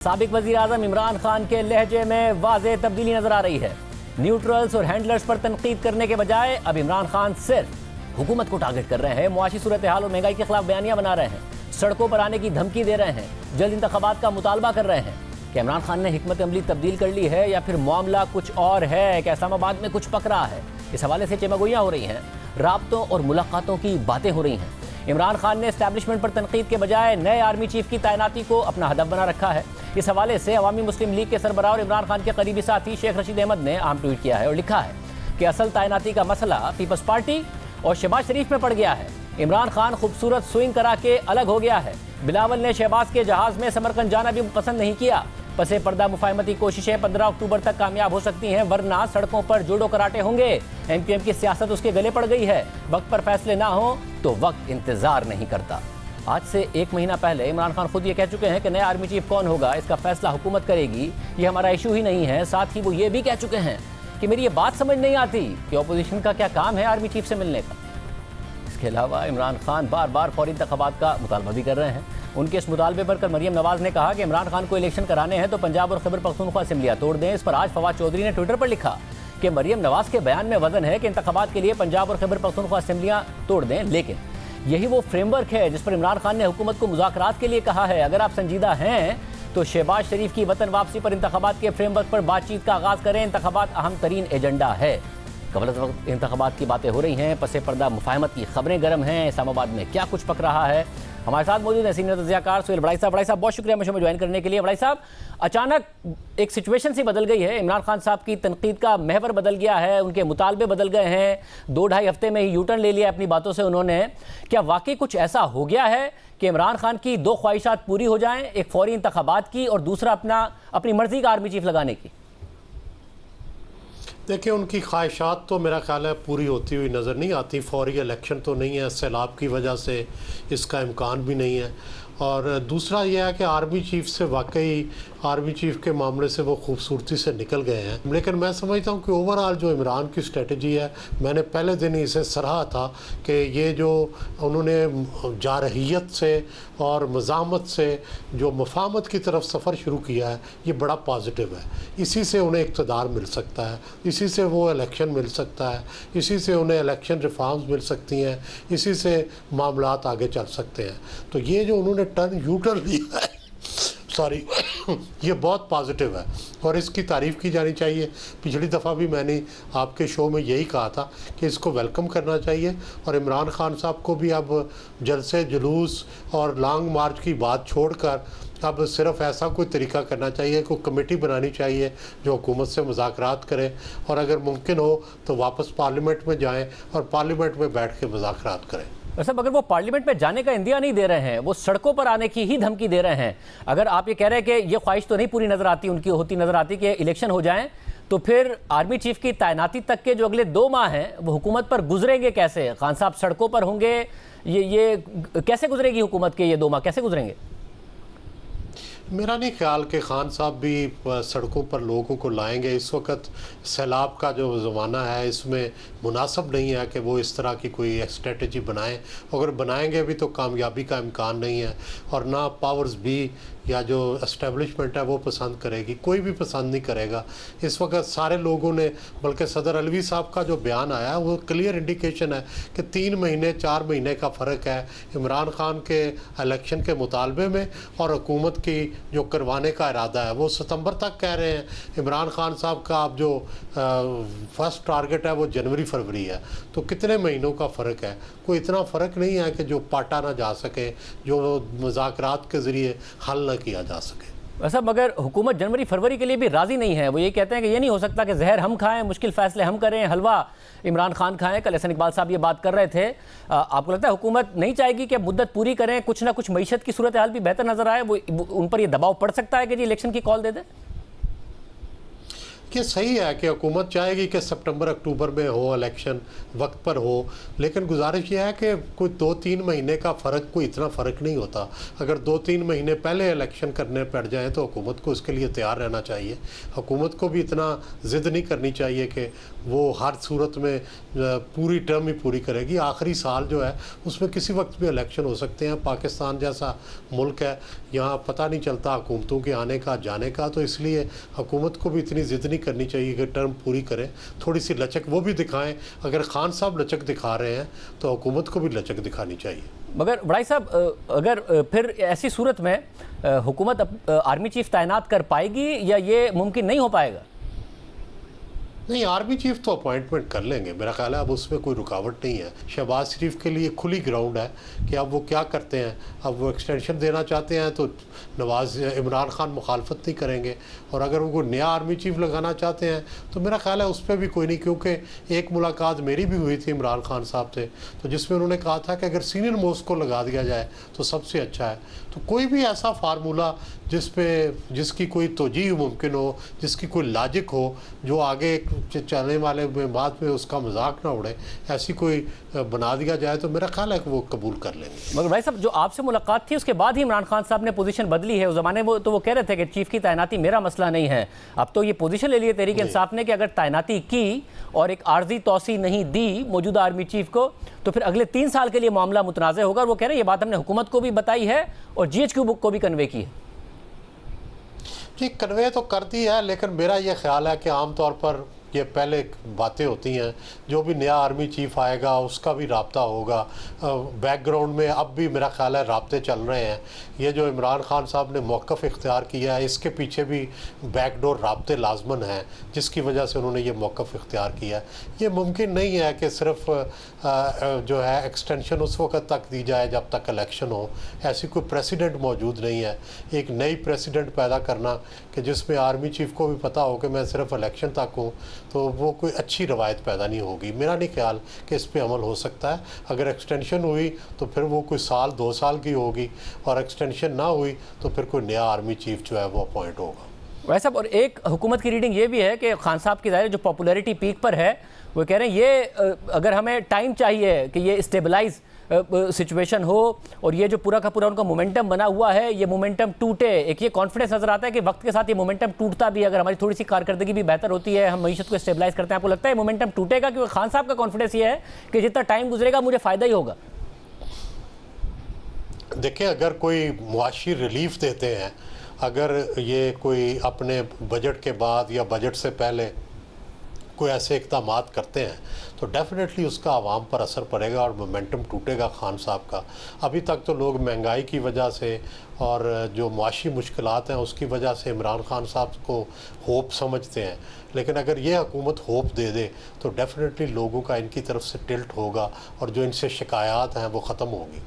साबिक वजीर आजम इमरान खान के लहजे में वाज़ेह तब्दीली नजर आ रही है। न्यूट्रल्स और हैंडलर्स पर तनकीद करने के बजाय अब इमरान खान सिर्फ हुकूमत को टारगेट कर रहे हैं। मुआशी सूरत हाल और महंगाई के खिलाफ बयानियां बना रहे हैं, सड़कों पर आने की धमकी दे रहे हैं, जल्द इंतखाबात का मुतालबा कर रहे हैं। क्या इमरान खान ने हिकमत अमली तब्दील कर ली है या फिर मामला कुछ और है? क्या इस्लामाबाद में कुछ पक रहा है? इस हवाले से चमगोइयां हो रही हैं, राब्तों और मुलाकातों की बातें हो रही हैं। इमरान खान ने एस्टैब्लिशमेंट पर तनकीद के बजाय नए आर्मी चीफ की तैनाती को अपना हदफ बना रखा है। इस हवाले से अवामी मुस्लिम लीग के सरबराह और इमरान खान के करीबी साथी शेख रशीद अहमद ने अहम ट्वीट किया है और लिखा है कि असल तैनाती का मसला पीपल्स पार्टी और शहबाज शरीफ में पड़ गया है। इमरान खान खूबसूरत स्विंग करा के अलग हो गया है। बिलावल ने शहबाज के जहाज में समरकंद जाना भी पसंद नहीं किया। पसे पर्दा मुफाहमती कोशिशें 15 अक्टूबर तक कामयाब हो सकती हैं, वरना सड़कों पर जूडो कराटे होंगे। एमक्यूएम की सियासत उसके गले पड़ गई है। वक्त पर फैसले ना हो तो वक्त इंतजार नहीं करता। आज से 1 महीना पहले इमरान खान खुद ये कह चुके हैं कि नया आर्मी चीफ कौन होगा इसका फैसला हुकूमत करेगी, ये हमारा इशू ही नहीं है। साथ ही वो ये भी कह चुके हैं कि मेरी ये बात समझ नहीं आती कि अपोजिशन का क्या काम है आर्मी चीफ से मिलने का। इसके अलावा इमरान खान बार बार फौरी इंतखाबात का मुतालबा भी कर रहे हैं। उनके इस मुतालबे पर कल मरियम नवाज ने कहा कि इमरान खान को इलेक्शन कराने हैं तो पंजाब और खैबर पख्तूनख्वा असेंबलियां तोड़ दें। इस पर आज फवाद चौधरी ने ट्विटर पर लिखा कि मरियम नवाज के बयान में वजन है कि इंतखाबात के लिए पंजाब और खैबर पख्तूनख्वा असेंबलियां तोड़ दें, लेकिन यही वो फ्रेमवर्क है जिस पर इमरान खान ने हुकूमत को मुज़ाकरात के लिए कहा है। अगर आप संजीदा हैं तो शहबाज शरीफ की वतन वापसी पर इंतखाबात के फ्रेमवर्क पर बातचीत का आगाज़ करें। इंतखाबात अहम तरीन एजेंडा है। कबल वक्त इंतखाबात की बातें हो रही हैं, पसे पर्दा मुफाहमत की खबरें गर्म हैं। इस्लामाबाद में क्या कुछ पक रहा है? हमारे साथ मौजूद है सीनियर तज्ज़ियाकार सुहेल बड़ाई साहब। बड़ाई साहब, बहुत शुक्रिया मुझे ज्वाइन करने के लिए। बड़ाई साहब, अचानक एक सिचुएशन सी बदल गई है। इमरान खान साहब की तनकीद का महवर बदल गया है, उनके मुतालबे बदल गए हैं। 2-2.5 हफ्ते में ही यू टर्न ले लिया अपनी बातों से उन्होंने। क्या वाकई कुछ ऐसा हो गया है कि इमरान खान की 2 ख्वाहिशात पूरी हो जाएं, एक फौरी इंतखाबात की और दूसरा अपनी मर्जी का आर्मी चीफ लगाने की? देखिए, उनकी ख्वाहिशात तो मेरा ख्याल है पूरी होती हुई नज़र नहीं आती। फौरी इलेक्शन तो नहीं है, सैलाब की वजह से इसका इम्कान भी नहीं है। और दूसरा यह है कि आर्मी चीफ से वाकई आर्मी चीफ के मामले से वो खूबसूरती से निकल गए हैं। लेकिन मैं समझता हूँ कि ओवरऑल जो इमरान की स्ट्रेटजी है, मैंने पहले दिन ही इसे सराहा था कि ये जो उन्होंने जारहियत से और मज़ामत से जो मुफाहमत की तरफ सफ़र शुरू किया है, ये बड़ा पॉजिटिव है। इसी से उन्हें इक़्तिदार मिल सकता है, इसी से वो इलेक्शन मिल सकता है, इसी से उन्हें इलेक्शन रिफॉर्म्स मिल सकती हैं, इसी से मामलात आगे चल सकते हैं। तो ये जो उन्होंने यू टर्न लिया है, सॉरी, ये बहुत पॉजिटिव है और इसकी तारीफ़ की जानी चाहिए। पिछली दफ़ा भी मैंने आपके शो में यही कहा था कि इसको वेलकम करना चाहिए और इमरान खान साहब को भी अब जलसे जुलूस और लॉन्ग मार्च की बात छोड़कर अब सिर्फ ऐसा कोई तरीका करना चाहिए, कोई कमेटी बनानी चाहिए जो हुकूमत से मुज़ाकरात करे और अगर मुमकिन हो तो वापस पार्लियामेंट में जाएं और पार्लियामेंट में बैठ के मुज़ाकरात करें। वैसे अगर वो पार्लियामेंट में जाने का इंदिया नहीं दे रहे हैं, वो सड़कों पर आने की ही धमकी दे रहे हैं। अगर आप ये कह रहे हैं कि ये ख्वाहिश तो नहीं पूरी नजर आती, उनकी होती नजर आती कि इलेक्शन हो जाएं, तो फिर आर्मी चीफ की तैनाती तक के जो अगले 2 माह हैं वो हुकूमत पर गुजरेंगे कैसे? खान साहब सड़कों पर होंगे, ये कैसे गुजरेगी हुकूमत के ये 2 माह, कैसे गुजरेंगे? मेरा नहीं ख्याल कि खान साहब भी सड़कों पर लोगों को लाएंगे। इस वक्त सैलाब का जो ज़माना है, इसमें मुनासिब नहीं है कि वो इस तरह की कोई स्ट्रेटजी बनाएं। अगर बनाएंगे भी तो कामयाबी का इम्कान नहीं है और ना पावर्स भी या जो एस्टेब्लिशमेंट है वो पसंद करेगी, कोई भी पसंद नहीं करेगा। इस वक्त सारे लोगों ने, बल्कि सदर अलवी साहब का जो बयान आया वो क्लियर इंडिकेशन है कि 3 महीने 4 महीने का फ़र्क है इमरान खान के इलेक्शन के मुतालबे में और हुकूमत की जो करवाने का इरादा है। वो सितंबर तक कह रहे हैं। इमरान खान साहब का अब जो फर्स्ट टारगेट है वो जनवरी-फरवरी है। तो कितने महीनों का फ़र्क है? कोई इतना फ़र्क नहीं है कि जो पाटा ना जा सके, जो मुज़ाकरात के ज़रिए हल न किया जा सके। वैसा मगर हुकूमत जनवरी-फरवरी के लिए भी राज़ी नहीं है। वो ये कहते हैं कि ये नहीं हो सकता कि जहर हम खाएं, मुश्किल फ़ैसले हम करें, हलवा इमरान खान खाएं। कल एहसन इकबाल साहब ये बात कर रहे थे। आपको लगता है हुकूमत नहीं चाहेगी कि मुद्दत पूरी करें, कुछ ना कुछ मईशत की सूरत हाल भी बेहतर नज़र आए, वो उन पर ये दबाव पड़ सकता है कि जी इलेक्शन की कॉल दे दें? कि सही है कि हुकूमत चाहेगी कि सितंबर अक्टूबर में हो इलेक्शन, वक्त पर हो, लेकिन गुजारिश ये है कि कोई 2-3 महीने का फ़र्क, कोई इतना फ़र्क नहीं होता। अगर 2-3 महीने पहले इलेक्शन करने पड़ जाए तो हुकूमत को उसके लिए तैयार रहना चाहिए। हुकूमत को भी इतना ज़िद नहीं करनी चाहिए कि वो हर सूरत में पूरी टर्म ही पूरी करेगी। आखिरी साल जो है उसमें किसी वक्त भी इलेक्शन हो सकते हैं। पाकिस्तान जैसा मुल्क है, यहाँ पता नहीं चलता हुकूमतों के आने का जाने का, तो इसलिए हुकूमत को भी इतनी ज़िद नहीं करनी चाहिए कि टर्म पूरी करें। थोड़ी सी लचक वो भी दिखाएं। अगर खान साहब लचक दिखा रहे हैं तो हुकूमत को भी लचक दिखानी चाहिए। मगर बड़ाई साहब, अगर फिर ऐसी सूरत में हुकूमत आर्मी चीफ तैनात कर पाएगी या ये मुमकिन नहीं हो पाएगा? नहीं, आर्मी चीफ तो अपॉइंटमेंट कर लेंगे, मेरा ख्याल है अब उसमें कोई रुकावट नहीं है। शहबाज शरीफ के लिए खुली ग्राउंड है कि अब वो क्या करते हैं। अब वो एक्सटेंशन देना चाहते हैं तो इमरान खान मुखालफत नहीं करेंगे, और अगर वो नया आर्मी चीफ लगाना चाहते हैं तो मेरा ख्याल है उस पर भी कोई नहीं, क्योंकि एक मुलाकात मेरी भी हुई थी इमरान खान साहब से, तो जिसमें उन्होंने कहा था कि अगर सीनियर मोस्ट को लगा दिया जाए तो सबसे अच्छा है। तो कोई भी ऐसा फार्मूला जिसकी कोई तोजीह मुमकिन हो, जिसकी कोई लॉजिक हो, जो आगे चलने वाले में बाद में उसका मजाक ना उड़े, ऐसी कोई बना दिया जाए तो मेरा ख्याल है कि वो कबूल कर लेंगे। मगर भाई साहब, जो आपसे मुलाकात थी उसके बाद ही इमरान खान साहब ने पोजीशन बदली है। उस ज़माने में तो वो कह रहे थे कि चीफ की तैनाती मेरा मसला नहीं है। अब तो ये पोजीशन ले ली है तहरीक इंसाफ ने कि अगर तैनाती की और एक आर्जी तौसी नहीं दी मौजूदा आर्मी चीफ को तो फिर अगले 3 साल के लिए मामला मुतनाज़ होगा। और वो कह रहे हैं ये बात हमने हुकूमत को भी बताई है और GHQ बुक को भी कन्वे की है। जी, कन्वे तो कर दी है, लेकिन मेरा ये ख्याल है कि आम तौर पर ये पहले बातें होती हैं। जो भी नया आर्मी चीफ आएगा उसका भी राब्ता होगा बैकग्राउंड में। अब भी मेरा ख्याल है राब्ते चल रहे हैं। ये जो इमरान खान साहब ने मौक़िफ़ इख्तियार किया है, इसके पीछे भी बैकडोर राब्ते लाजमन हैं, जिसकी वजह से उन्होंने ये मौक़िफ़ इख्तियार किया है। ये मुमकिन नहीं है कि सिर्फ जो है एक्सटेंशन उस वक्त तक दी जाए जब तक इलेक्शन हो। ऐसी कोई प्रेसिडेंट मौजूद नहीं है। एक नई प्रेसिडेंट पैदा करना कि जिसमें आर्मी चीफ को भी पता हो कि मैं सिर्फ इलेक्शन तक हूँ, तो वो कोई अच्छी रवायत पैदा नहीं होगी। मेरा नहीं ख्याल कि इस पे अमल हो सकता है। अगर एक्सटेंशन हुई तो फिर वो कोई 1-2 साल की होगी, और एक्सटेंशन ना हुई तो फिर कोई नया आर्मी चीफ जो है वो अपॉइंट होगा। वैसा, और एक हुकूमत की रीडिंग ये भी है कि खान साहब की ज़ाहिर जो पॉपुलैरिटी पीक पर है, वो कह रहे हैं ये अगर हमें टाइम चाहिए कि ये स्टेबलाइज सिचुएशन हो और ये जो पूरा का पूरा उनका मोमेंटम बना हुआ है ये मोमेंटम टूटे। एक ये कॉन्फिडेंस नजर आता है कि वक्त के साथ ये मोमेंटम टूटता भी, अगर हमारी थोड़ी सी कारकर्दगी भी बेहतर होती है, हम मईशत को स्टेबलाइज करते हैं। आपको लगता है मोमेंटम टूटेगा? क्योंकि खान साहब का कॉन्फिडेंस ये है कि जितना टाइम गुजरेगा मुझे फ़ायदा ही होगा। देखिए, अगर कोई मुआशी रिलीफ देते हैं, अगर ये कोई अपने बजट के बाद या बजट से पहले कोई ऐसे इक़दामात करते हैं तो डेफिनेटली उसका आवाम पर असर पड़ेगा और मोमेंटम टूटेगा खान साहब का। अभी तक तो लोग महंगाई की वजह से और जो मुआशी मुश्किलात हैं उसकी वजह से इमरान खान साहब को होप समझते हैं, लेकिन अगर ये हुकूमत होप दे दे तो डेफिनेटली लोगों का इनकी तरफ से टिल्ट होगा और जो इनसे शिकायत हैं वो ख़त्म होगी।